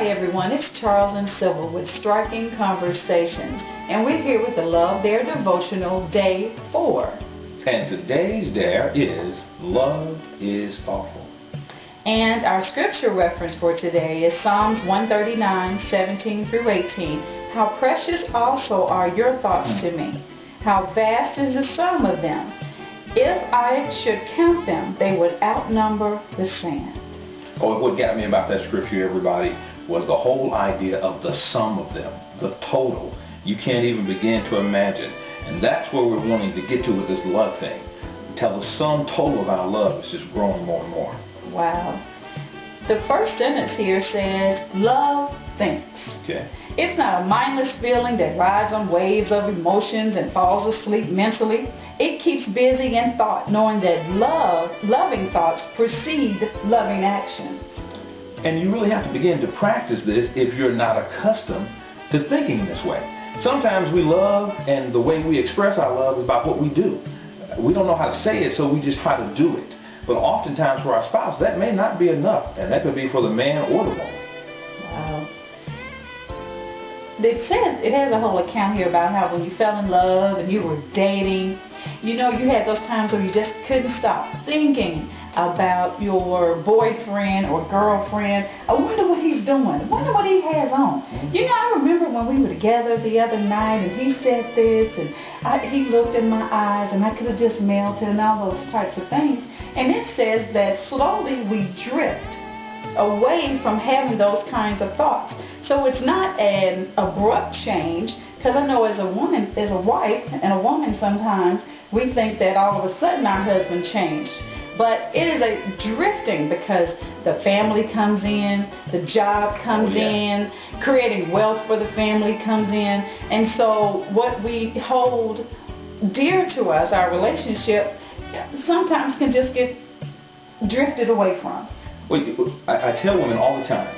Hi everyone, it's Charles and Sybil with Striking Conversations, and we're here with the Love Dare Devotional Day 4. And today's dare is Love is Thoughtful. And our scripture reference for today is Psalms 139:17 through 18. How precious also are your thoughts to me. How vast is the sum of them. If I should count them, they would outnumber the sand. Oh, what got me about that scripture, everybody, was the whole idea of the sum of them, the total. You can't even begin to imagine. And that's where we're wanting to get to with this love thing. Until the sum total of our love is just growing more and more. Wow. The first sentence here says, love thinks. Okay. It's not a mindless feeling that rides on waves of emotions and falls asleep mentally. It keeps busy in thought, knowing that loving thoughts precede loving actions. And you really have to begin to practice this if you're not accustomed to thinking this way. Sometimes we love, and the way we express our love is by what we do. We don't know how to say it, so we just try to do it. But oftentimes for our spouse, that may not be enough, and that could be for the man or the woman. Wow. It has a whole account here about how when you fell in love and you were dating, you had those times where you just couldn't stop thinking about your boyfriend or girlfriend. I wonder what he's doing. I wonder what he has on. I remember when we were together the other night and he said this and he looked in my eyes and I could have just melted and all those types of things. And it says that slowly we drift away from having those kinds of thoughts. So it's not an abrupt change, because I know as a woman, as a wife and a woman sometimes, we think that all of a sudden our husband changed. But it is a drifting because the family comes in, the job comes in, creating wealth for the family comes in. And so what we hold dear to us, our relationship, sometimes can just get drifted away from. Well, I tell women all the time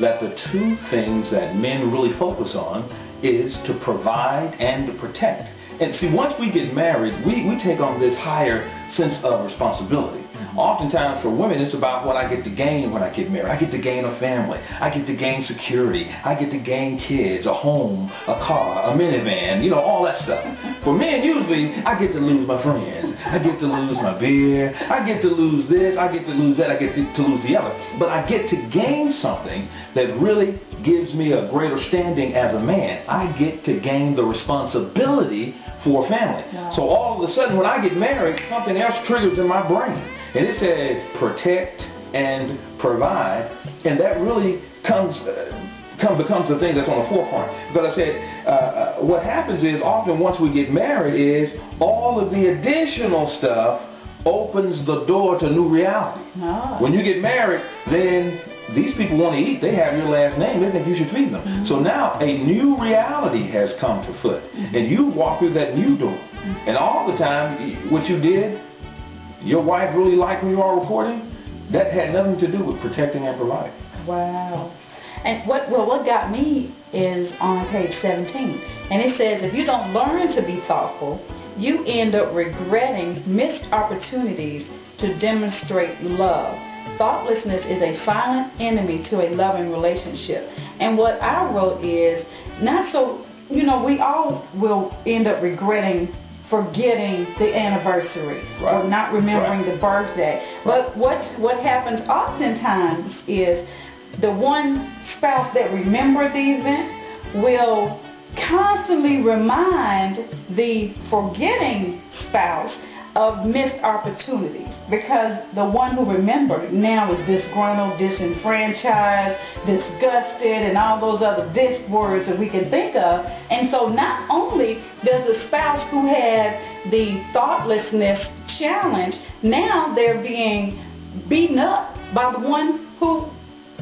that the two things that men really focus on is to provide and to protect. And see, once we get married, we take on this higher sense of responsibility. Oftentimes for women, it's about what I get to gain when I get married. I get to gain a family. I get to gain security. I get to gain kids, a home, a car, a minivan, all that stuff. For men, usually, I get to lose my friends. I get to lose my beer. I get to lose this. I get to lose that. I get to lose the other. But I get to gain something that really gives me a greater standing as a man. I get to gain the responsibility for a family. Wow. So all of a sudden, when I get married, something else triggers in my brain. And it says protect and provide, and that really becomes the thing that's on the forefront. But I said, what happens is often once we get married is all of the additional stuff opens the door to new reality. Oh. When you get married, then these people want to eat. They have your last name. They think you should feed them. So now a new reality has come to foot, and you walk through that new door. And all the time, what you did, your wife really liked when you are recording, that had nothing to do with protecting and providing. Wow. And what got me is on page 17. And it says, if you don't learn to be thoughtful, you end up regretting missed opportunities to demonstrate love. Thoughtlessness is a silent enemy to a loving relationship. And what I wrote is, we all will end up regretting forgetting the anniversary or not remembering the birthday. But what happens oftentimes is the one spouse that remembers the event will constantly remind the forgetting spouse of missed opportunities, because the one who remembered now is disgruntled, disenfranchised, disgusted, and all those other words that we can think of. And so not only does the spouse who had the thoughtlessness challenge, now they're being beaten up by the one who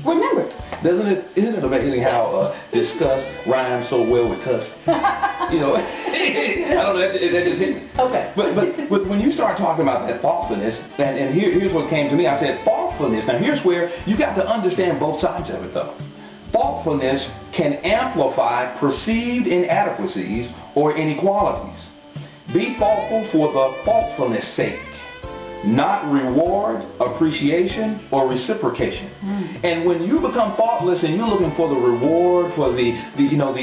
remembered. Isn't it amazing how disgust rhymes so well with cuss? I don't know, that just hit me. Okay. But when you start talking about that thoughtfulness, and here's what came to me. I said thoughtfulness. Now here's where you got to understand both sides of it, though. Thoughtfulness can amplify perceived inadequacies or inequalities. Be thoughtful for the thoughtfulness sake. not reward, appreciation, or reciprocation. And when you become thoughtless and you're looking for the reward, for the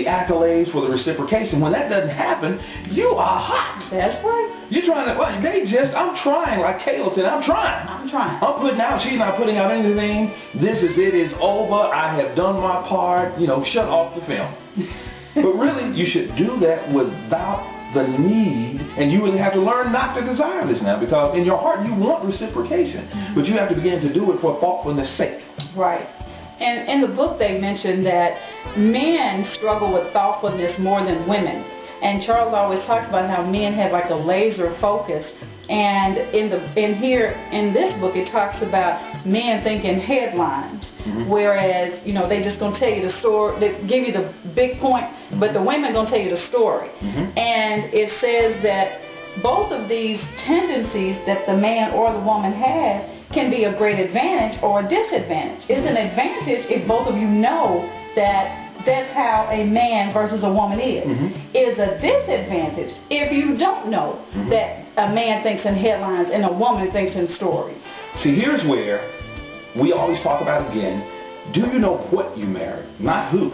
accolades, for the reciprocation, when that doesn't happen, you are hot. That's right. You're trying to, well, I'm trying, like Caleb said, I'm trying. I'm putting out, she's not putting out anything. This is it, is over. I have done my part, shut off the film. But really, you should do that without the need, and you really have to learn not to desire this now, because in your heart you want reciprocation, but you have to begin to do it for thoughtfulness' sake. Right. And in the book they mentioned that men struggle with thoughtfulness more than women. And Charles always talks about how men have like a laser focus. And in this book it talks about men thinking headlines, whereas they just gonna tell you the story, they give you the big point, but the women gonna tell you the story. And it says that both of these tendencies that the man or the woman has can be a great advantage or a disadvantage. It's an advantage if both of you know that that's how a man versus a woman is. Is a disadvantage if you don't know that a man thinks in headlines and a woman thinks in stories. See, here's where we always talk about again, do you know what you married? Not who.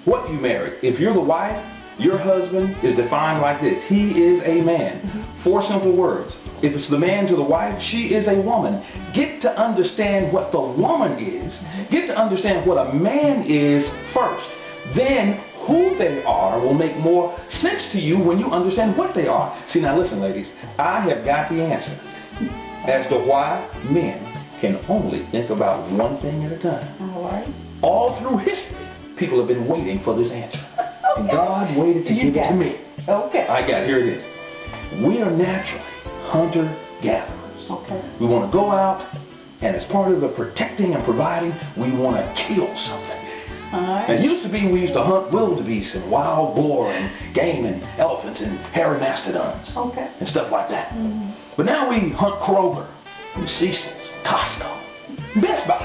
What you married. If you're the wife, your husband is defined like this. He is a man. 4 simple words. If it's the man to the wife, she is a woman. Get to understand what the woman is. Get to understand what a man is first. Then who they are will make more sense to you when you understand what they are. See, now listen, ladies, I have got the answer as to why men can only think about one thing at a time. All right. All through history, people have been waiting for this answer. And God waited to give it to me. Okay. I got it. Here it is. We are naturally hunter-gatherers. Okay. We want to go out, and as part of the protecting and providing, we want to kill something. Right. Now, it used to be we used to hunt wildebeest and wild boar and game and elephants and hairy mastodons and stuff like that. But now we hunt Kroger and Cecil's, Costco, Best Buy,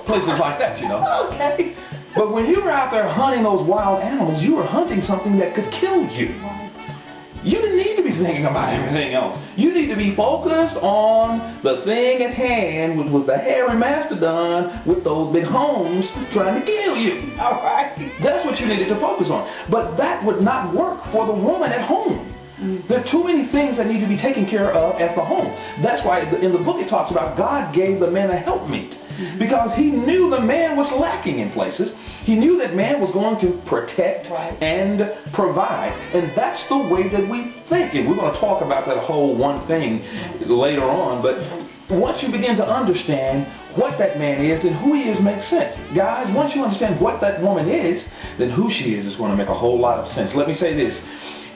places like that, Okay. But when you were out there hunting those wild animals, you were hunting something that could kill you. You didn't need to be thinking about everything else. You need to be focused on the thing at hand, which was the hairy mastodon with those big horns trying to kill you. All right. That's what you needed to focus on. But that would not work for the woman at home. There are too many things that need to be taken care of at the home. That's why in the book it talks about God gave the man a helpmeet. Because he knew the man was lacking in places. He knew that man was going to protect and provide. And that's the way that we think. And we're going to talk about that whole one thing later on. But once you begin to understand what that man is and who he is makes sense. Guys, once you understand what that woman is, then who she is going to make a whole lot of sense. Let me say this.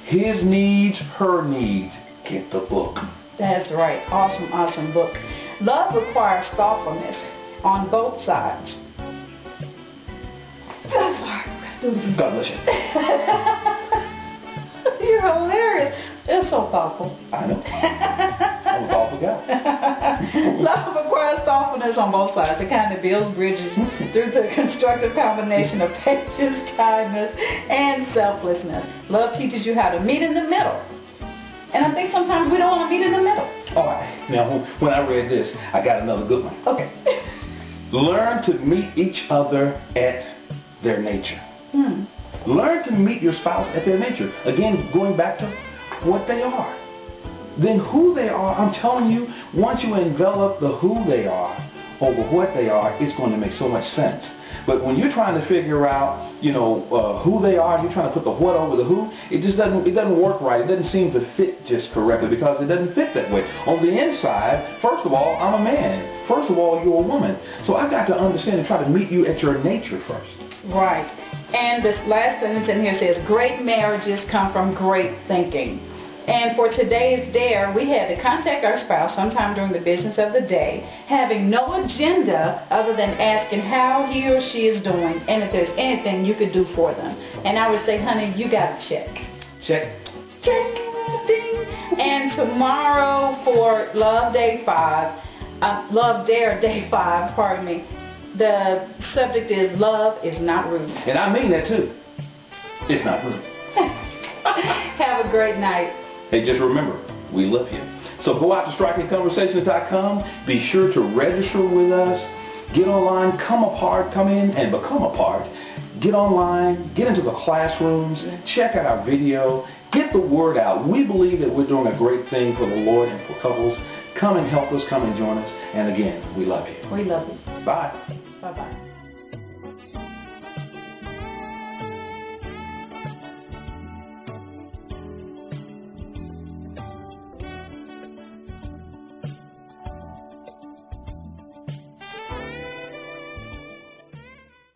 His needs, her needs. Get the book. That's right. Awesome, awesome book. Love requires thoughtfulness on both sides. God bless you. You're hilarious. It's so thoughtful. I know. I'm a thoughtful guy. Love requires thoughtfulness on both sides. It kind of builds bridges through the constructive combination of patience, kindness, and selflessness. Love teaches you how to meet in the middle. And I think sometimes we don't want to meet in the middle. All right. Now, when I read this, I got another good one. Okay. Learn to meet each other at their nature. Learn to meet your spouse at their nature. Again, going back to what they are. Then who they are, I'm telling you, once you envelop the who they are over what they are, it's going to make so much sense. But when you're trying to figure out, who they are, you're trying to put the what over the who, it doesn't work right. It doesn't seem to fit just correctly because it doesn't fit that way. On the inside, first of all, I'm a man. First of all, you're a woman. So I've got to understand and try to meet you at your nature first. Right. And this last sentence in here says, great marriages come from great thinking. And for today's dare, we had to contact our spouse sometime during the business of the day, having no agenda other than asking how he or she is doing and if there's anything you could do for them. And I would say, honey, you got to check. Check. Check. Ding. And tomorrow for Love Dare Day 5, pardon me, the subject is love is not rude. And I mean that too. It's not rude. Have a great night. Hey, just remember, we love you. So go out to strikingconversations.com. Be sure to register with us. Get online, come in and become a part. Get online, get into the classrooms, check out our video, get the word out. We believe that we're doing a great thing for the Lord and for couples. Come and help us, come and join us. And again, we love you. We love you. Bye. Bye-bye.